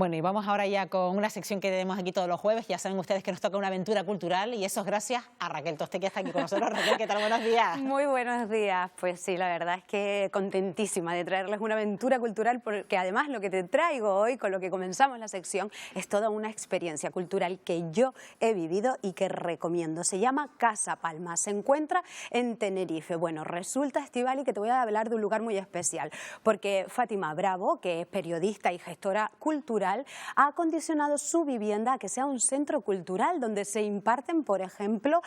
Bueno, y vamos ahora ya con una sección que tenemos aquí todos los jueves. Ya saben ustedes que nos toca una aventura cultural y eso es gracias a Raquel Toste, que está aquí con nosotros. Raquel, ¿qué tal? Buenos días. Muy buenos días. Pues sí, la verdad es que contentísima de traerles una aventura cultural, porque además lo que te traigo hoy, con lo que comenzamos la sección, es toda una experiencia cultural que yo he vivido y que recomiendo. Se llama Casa Palma, se encuentra en Tenerife. Bueno, resulta, Estíbaliz, que te voy a hablar de un lugar muy especial, porque Fátima Bravo, que es periodista y gestora cultural, ha acondicionado su vivienda a que sea un centro cultural donde se imparten, por ejemplo,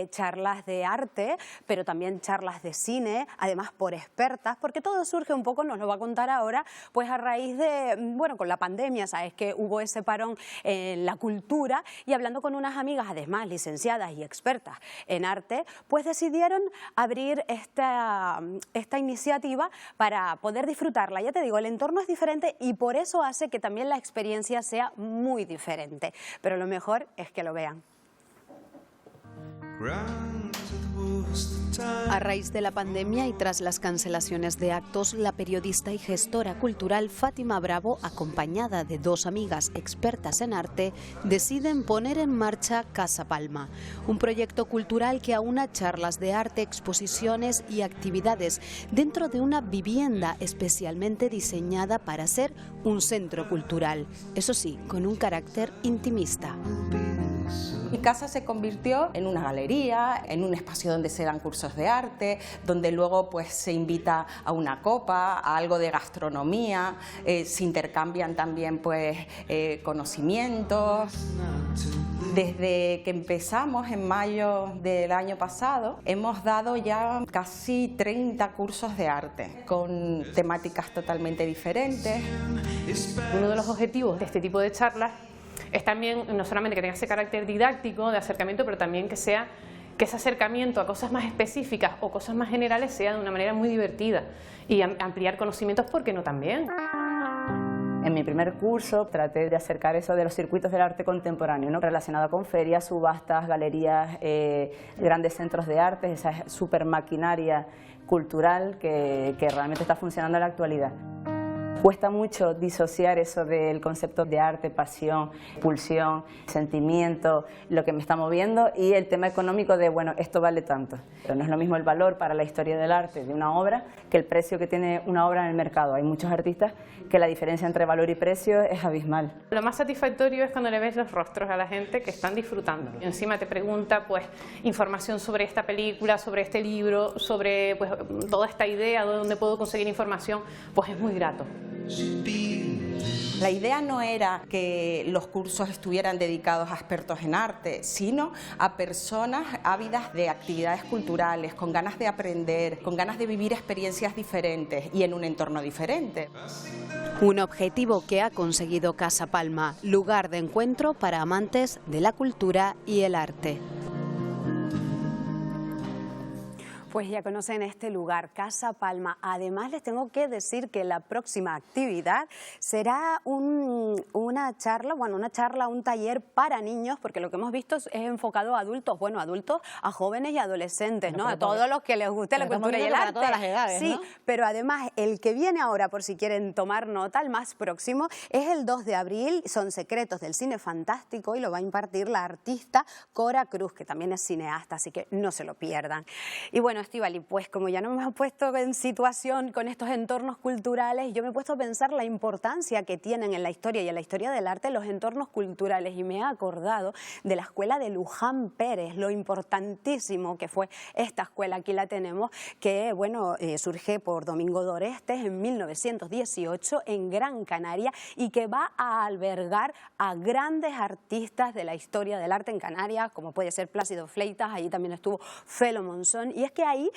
charlas de arte, pero también charlas de cine, además por expertas, porque todo surge un poco, nos lo va a contar ahora, pues a raíz de, bueno, con la pandemia, sabes que hubo ese parón en la cultura, y hablando con unas amigas, además licenciadas y expertas en arte, pues decidieron abrir esta iniciativa para poder disfrutarla. Ya te digo, el entorno es diferente y por eso hace que también la experiencia sea muy diferente, pero lo mejor es que lo vean. A raíz de la pandemia y tras las cancelaciones de actos, la periodista y gestora cultural Fátima Bravo, acompañada de dos amigas expertas en arte, deciden poner en marcha Casa Palma, un proyecto cultural que aúna charlas de arte, exposiciones y actividades dentro de una vivienda especialmente diseñada para ser un centro cultural, eso sí, con un carácter intimista. Mi casa se convirtió en una galería, en un espacio donde se dan cursos de arte, donde luego pues se invita a una copa, a algo de gastronomía, se intercambian también pues conocimientos. Desde que empezamos en mayo del año pasado, hemos dado ya casi 30 cursos de arte con temáticas totalmente diferentes. Uno de los objetivos de este tipo de charlas es también no solamente que tenga ese carácter didáctico de acercamiento, pero también que ese acercamiento a cosas más específicas o cosas más generales sea de una manera muy divertida y ampliar conocimientos, ¿por qué no también? En mi primer curso traté de acercar eso de los circuitos del arte contemporáneo, ¿no? Relacionado con ferias, subastas, galerías, grandes centros de arte, esa super maquinaria cultural que realmente está funcionando en la actualidad. Cuesta mucho disociar eso del concepto de arte, pasión, pulsión, sentimiento, lo que me está moviendo, y el tema económico de, bueno, esto vale tanto. Pero no es lo mismo el valor para la historia del arte de una obra que el precio que tiene una obra en el mercado. Hay muchos artistas que la diferencia entre valor y precio es abismal. Lo más satisfactorio es cuando le ves los rostros a la gente que están disfrutando. Y encima te pregunta pues información sobre esta película, sobre este libro, sobre pues toda esta idea de dónde puedo conseguir información, pues es muy grato. La idea no era que los cursos estuvieran dedicados a expertos en arte, sino a personas ávidas de actividades culturales, con ganas de aprender, con ganas de vivir experiencias diferentes y en un entorno diferente. Un objetivo que ha conseguido Casa Palma, lugar de encuentro para amantes de la cultura y el arte. Pues ya conocen este lugar, Casa Palma. Además les tengo que decir que la próxima actividad será una charla, un taller para niños, porque lo que hemos visto es enfocado a adultos, bueno, adultos, a jóvenes y adolescentes, ¿no? A todos los que les guste la cultura y el arte. Para todas las edades, sí, ¿no? Pero además el que viene ahora, por si quieren tomar nota, el más próximo, es el 2 de abril, son Secretos del Cine Fantástico y lo va a impartir la artista Cora Cruz, que también es cineasta, así que no se lo pierdan. Y bueno, Estíbaliz, pues como ya nos hemos puesto en situación con estos entornos culturales, yo me he puesto a pensar la importancia que tienen en la historia y en la historia del arte los entornos culturales, y me he acordado de la escuela de Luján Pérez, lo importantísimo que fue esta escuela. Aquí la tenemos, que bueno, surge por Domingo d'Orestes en 1918 en Gran Canaria, y que va a albergar a grandes artistas de la historia del arte en Canarias, como puede ser Plácido Fleitas, allí también estuvo Felo Monzón, y es que ahí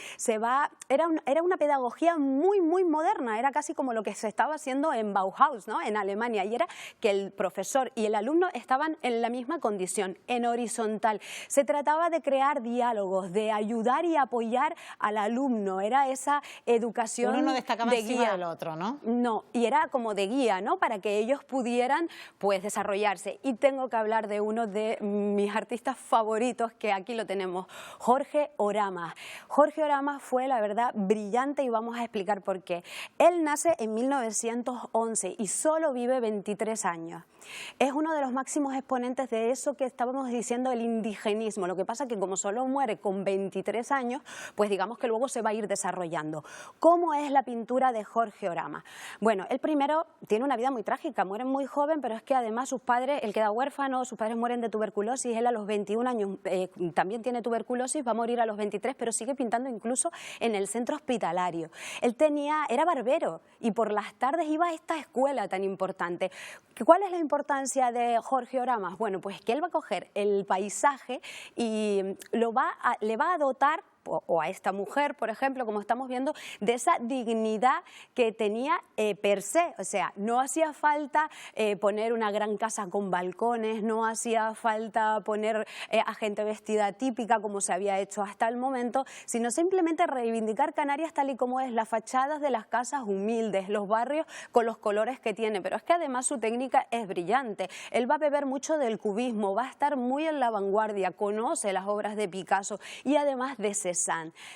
era una pedagogía muy moderna, era casi como lo que se estaba haciendo en Bauhaus, ¿no? En Alemania, y era que el profesor y el alumno estaban en la misma condición, en horizontal. Se trataba de crear diálogos, de ayudar y apoyar al alumno, era esa educación. Uno no destacaba de encima guía del otro, ¿no? No, y era como de guía, ¿no? Para que ellos pudieran pues desarrollarse. Y tengo que hablar de uno de mis artistas favoritos, que aquí lo tenemos, Jorge Oramas. Jorge Oramas fue, la verdad, brillante y vamos a explicar por qué. Él nace en 1911 y solo vive 23 años. Es uno de los máximos exponentes de eso que estábamos diciendo, el indigenismo. Lo que pasa es que como solo muere con 23 años, pues digamos que luego se va a ir desarrollando. ¿Cómo es la pintura de Jorge Oramas? Bueno, él primero tiene una vida muy trágica, muere muy joven, pero es que además sus padres, él queda huérfano, sus padres mueren de tuberculosis, él a los 21 años también tiene tuberculosis, va a morir a los 23, pero sigue pintando incluso en el centro hospitalario. Él era barbero y por las tardes iba a esta escuela tan importante. ¿Cuál es la importancia de Jorge Oramas? Bueno, pues que él va a coger el paisaje y le va a dotar, o a esta mujer, por ejemplo, como estamos viendo, de esa dignidad que tenía per se. O sea, no hacía falta poner una gran casa con balcones, no hacía falta poner a gente vestida típica como se había hecho hasta el momento, sino simplemente reivindicar Canarias tal y como es, las fachadas de las casas humildes, los barrios con los colores que tiene. Pero es que además su técnica es brillante. Él va a beber mucho del cubismo, va a estar muy en la vanguardia, conoce las obras de Picasso y además de Cézanne.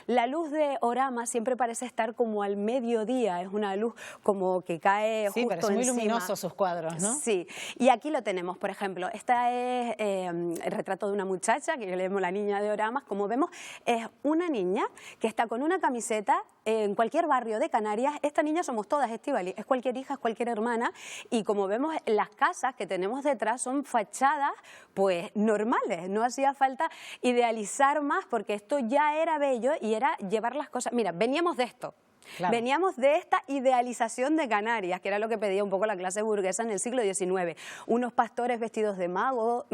La luz de Oramas siempre parece estar como al mediodía, es una luz como que cae justo encima. Sí, pero es muy luminoso sus cuadros, ¿no? Sí, y aquí lo tenemos, por ejemplo, esta es el retrato de una muchacha, que leemos La niña de Oramas, como vemos, es una niña que está con una camiseta en cualquier barrio de Canarias. Esta niña somos todas, Estíbaliz, es cualquier hija, es cualquier hermana, y como vemos, las casas que tenemos detrás son fachadas pues normales, no hacía falta idealizar más porque esto ya era bello y era llevar las cosas. Mira, veníamos de esto. Claro. Veníamos de esta idealización de Canarias, que era lo que pedía un poco la clase burguesa en el siglo XIX. Unos pastores vestidos de mago,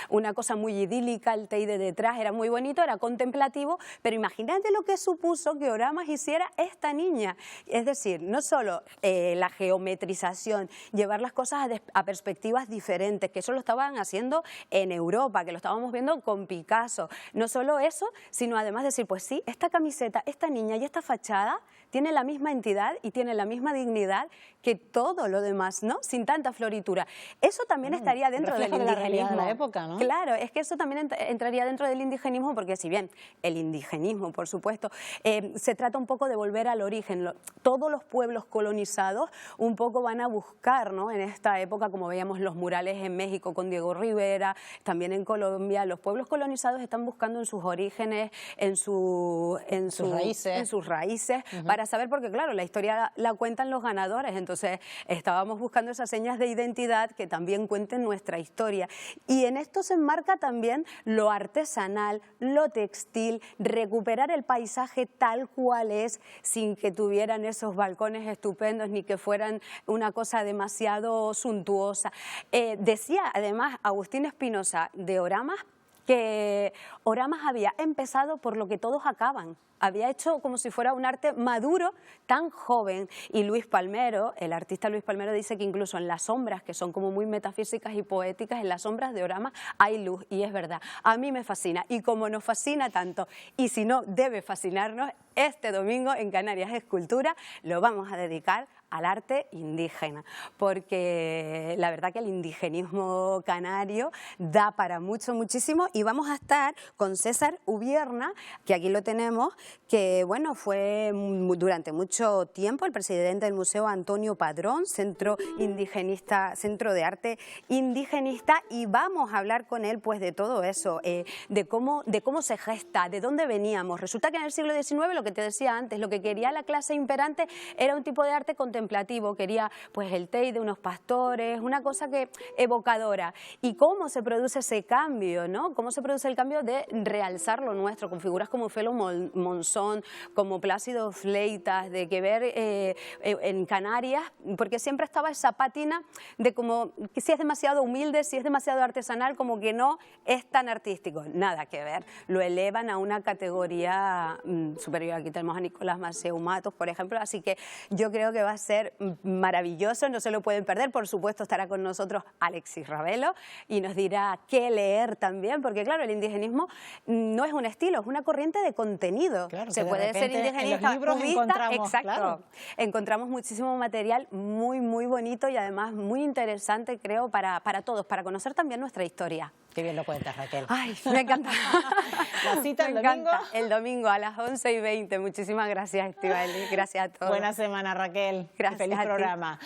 una cosa muy idílica, el Teide detrás, era muy bonito, era contemplativo, pero imagínate lo que supuso que Oramas hiciera esta niña. Es decir, no solo la geometrización, llevar las cosas a perspectivas diferentes, que eso lo estaban haciendo en Europa, que lo estábamos viendo con Picasso. No solo eso, sino además decir, pues sí, esta camiseta, esta niña y esta fachada tiene la misma entidad y tiene la misma dignidad que todo lo demás, ¿no? Sin tanta floritura. Eso también estaría dentro del indigenismo. De la realidad de la época, ¿no? Claro, es que eso también entraría dentro del indigenismo, porque si bien el indigenismo, por supuesto, se trata un poco de volver al origen. Todos los pueblos colonizados un poco van a buscar, ¿no? En esta época, como veíamos los murales en México con Diego Rivera, también en Colombia, los pueblos colonizados están buscando en sus orígenes, en sus raíces, para saber, porque claro, la historia la cuentan los ganadores, entonces estábamos buscando esas señas de identidad que también cuenten nuestra historia. Y en esto se enmarca también lo artesanal, lo textil, recuperar el paisaje tal cual es, sin que tuvieran esos balcones estupendos ni que fueran una cosa demasiado suntuosa. Decía además Agustín Espinosa de Oramas que Oramas había empezado por lo que todos acaban. Había hecho como si fuera un arte maduro, tan joven. Y Luis Palmero, el artista Luis Palmero, dice que incluso en las sombras, que son como muy metafísicas y poéticas, en las sombras de Oramas hay luz, y es verdad. A mí me fascina, y como nos fascina tanto, y si no debe fascinarnos, este domingo en Canarias Escultura lo vamos a dedicar al arte indígena, porque la verdad que el indigenismo canario da para mucho, muchísimo, y vamos a estar con César Ubierna, que aquí lo tenemos, que bueno, fue durante mucho tiempo el presidente del Museo Antonio Padrón, centro de arte indigenista, y vamos a hablar con él pues de todo eso, de cómo se gesta, de dónde veníamos. Resulta que en el siglo XIX, lo que te decía antes, lo que quería la clase imperante era un tipo de arte contemplativo, quería pues el Teide, unos pastores, una cosa que evocadora. ¿Y cómo se produce ese cambio, no? ¿Cómo se produce el cambio de realzar lo nuestro con figuras como Felo Monzón, como Plácido Fleitas, de que ver en Canarias, porque siempre estaba esa pátina de como que si es demasiado humilde, si es demasiado artesanal, como que no es tan artístico. Nada que ver, lo elevan a una categoría superior. Aquí tenemos a Nicolás Maceu Matos, por ejemplo, así que yo creo que va a ser ser maravilloso, no se lo pueden perder. Por supuesto estará con nosotros Alexis Ravelo y nos dirá qué leer también, porque claro, el indigenismo no es un estilo, es una corriente de contenido. Claro, se que de puede ser repente indigenista, en los libros cubista, encontramos, exacto. claro. Encontramos muchísimo material muy bonito y además muy interesante, creo, para todos, para conocer también nuestra historia. Qué bien lo cuentas, Raquel. Ay, me encanta. La cita el Me domingo. encanta. El domingo a las 11:20. Muchísimas gracias, Estíbaliz. Gracias a todos. Buena semana, Raquel. Gracias Feliz a ti. programa.